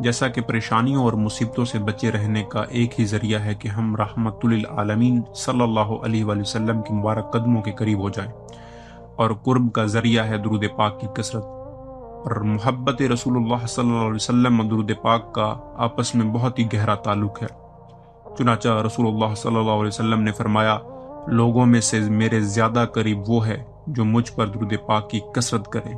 جیسا کہ پریشانیوں اور مصیبتوں سے بچے رہنے کا ایک ہی ذریعہ ہے کہ ہم رحمت للعالمین صلی اللہ علیہ وآلہ وسلم کی مبارک قدموں کے قریب ہو جائیں، اور قرب کا ذریعہ ہے درود پاک کی کثرت، اور محبت رسول اللہ صلی اللہ علیہ وسلم اور درود پاک کا آپس میں بہت ہی گہرا تعلق ہے۔ چنانچہ رسول اللہ صلی اللہ علیہ وسلم نے فرمایا، لوگوں میں سے میرے زیادہ قریب وہ ہے جو مجھ پر درود پاک کی کثرت کرے۔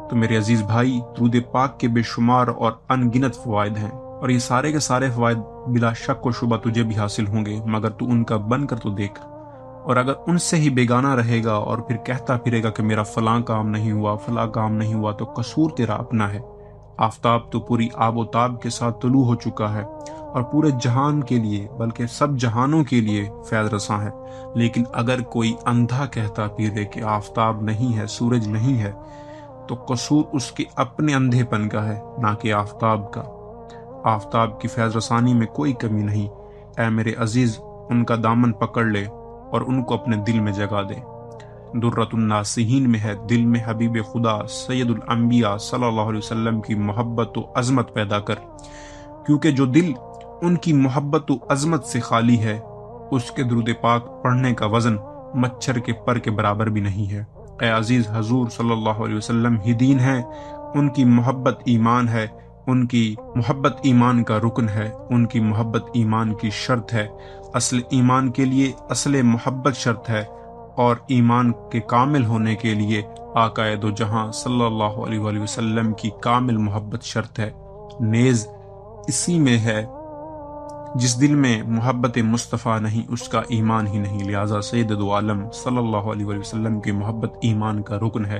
تو میرے عزیز بھائی، درود پاک کے بے شمار اور ان گنت فوائد ہیں، اور یہ سارے کے سارے فوائد بلا شک و شبہ تجھے بھی حاصل ہوں گے، مگر تو ان کا بن کر تو دیکھ۔ اور اگر ان سے ہی بیگانہ رہے گا اور پھر کہتا پھرے گا کہ میرا فلاں کام نہیں ہوا، فلاں کام نہیں ہوا، تو قصور تیرا اپنا ہے۔ آفتاب تو پوری آب و تاب کے ساتھ طلوع ہو چکا ہے اور پورے جہان کے لیے بلکہ سب جہانوں کے لیے فیض رساں ہے، لیکن اگر کوئی اندھا کہتا پھرے کہ آفتاب نہیں ہے، سورج نہیں ہے، تو قصور اس کے اپنے اندھے پن کا ہے، نہ کہ آفتاب کا۔ آفتاب کی فیض رسانی میں کوئی کمی نہیں۔ اے میرے عزیز، ان کا دامن پکڑ لے اور ان کو اپنے دل میں جگا دے۔ درۃ الناسین میں ہے، دل میں حبیب خدا سید الانبیاء صلی اللہ علیہ وسلم کی محبت و عظمت پیدا کر، کیونکہ جو دل ان کی محبت و عظمت سے خالی ہے، اس کے درود پاک پڑھنے کا وزن مچھر کے پر کے برابر بھی نہیں ہے۔ اے عزیز، حضور صلی اللہ علیہ وسلم ہی دین ہے، ان کی محبت ایمان ہے، ان کی محبت ایمان کا رکن ہے، ان کی محبت ایمان کی شرط ہے۔ اصل ایمان کے لیے اصل محبت شرط ہے، اور ایمان کے کامل ہونے کے لیے آقا دو جہاں صلی اللہ علیہ وآلہ وسلم کی کامل محبت شرط ہے۔ نیز اسی میں ہے، جس دل میں محبت مصطفیٰ نہیں، اس کا ایمان ہی نہیں۔ لہٰذا سید دو عالم صلی اللہ علیہ وآلہ وسلم کی محبت ایمان کا رکن ہے،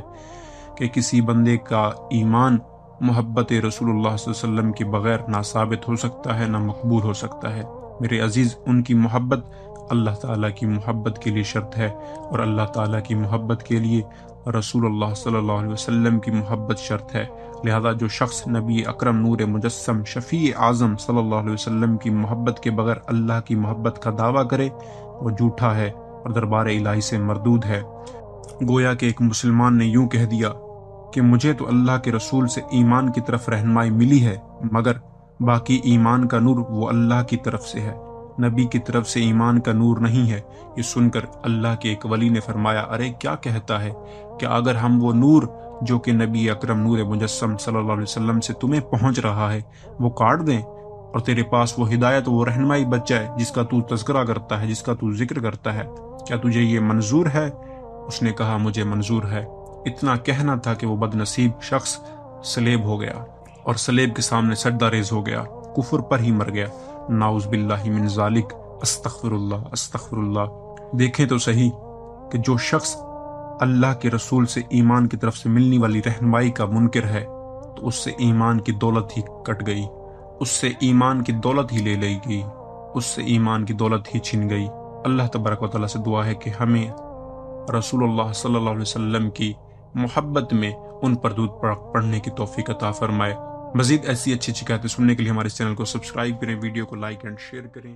کہ کسی بندے کا ایمان محبت رسول اللہ صلی اللہ علیہ وسلم کے بغیر نہ ثابت ہو سکتا ہے، نہ مقبول ہو سکتا ہے۔ میرے عزیز، ان کی محبت اللہ تعالیٰ کی محبت کے لیے شرط ہے، اور اللہ تعالیٰ کی محبت کے لیے رسول اللہ صلی اللہ علیہ وسلم کی محبت شرط ہے۔ لہذا جو شخص نبی اکرم نور مجسم شفیع اعظم صلی اللہ علیہ وسلم کی محبت کے بغیر اللہ کی محبت کا دعویٰ کرے، وہ جھوٹا ہے اور دربار الہی سے مردود ہے۔ گویا کہ ایک مسلمان نے یوں کہہ دیا کہ مجھے تو اللہ کے رسول سے ایمان کی طرف رہنمائی ملی ہے، مگر باقی ایمان کا نور وہ اللہ کی طرف سے ہے، نبی کی طرف سے ایمان کا نور نہیں ہے۔ یہ سن کر اللہ کے ایک ولی نے فرمایا، ارے کیا کہتا ہے، کہ اگر ہم وہ نور جو کہ نبی اکرم نور مجسم صلی اللہ علیہ وسلم سے تمہیں پہنچ رہا ہے وہ کاٹ دیں، اور تیرے پاس وہ ہدایت، وہ رہنمائی بچ جائے جس کا تو تذکرہ کرتا ہے، جس کا تو ذکر کرتا ہے، کیا تجھے یہ منظور ہے؟ اس نے کہا، مجھے منظور ہے۔ اتنا کہنا تھا کہ وہ بد نصیب شخص سلیب ہو گیا، اور سلیب کے سامنے سجدہ ریز ہو گیا، کفر پر ہی مر گیا۔ نعوذ باللہ من ذالک، استغفر اللہ استغفر اللہ۔ دیکھیں تو صحیح کہ جو شخص اللہ کے رسول سے ایمان کی طرف سے ملنے والی رہنمائی کا منکر ہے، تو اس سے ایمان کی دولت ہی کٹ گئی، اس سے ایمان کی دولت ہی لے لی گئی، اس سے ایمان کی دولت ہی چھن گئی۔ اللہ تبارک و تعالیٰ سے دعا ہے کہ ہمیں رسول اللہ صلی اللہ علیہ وسلم کی محبت میں ان پر درود پڑھنے کی توفیق عطا فرمائے۔ مزید ایسی اچھی اچھی باتیں سننے کے لیے ہمارے چینل کو سبسکرائب کریں، ویڈیو کو لائک اینڈ شیئر کریں۔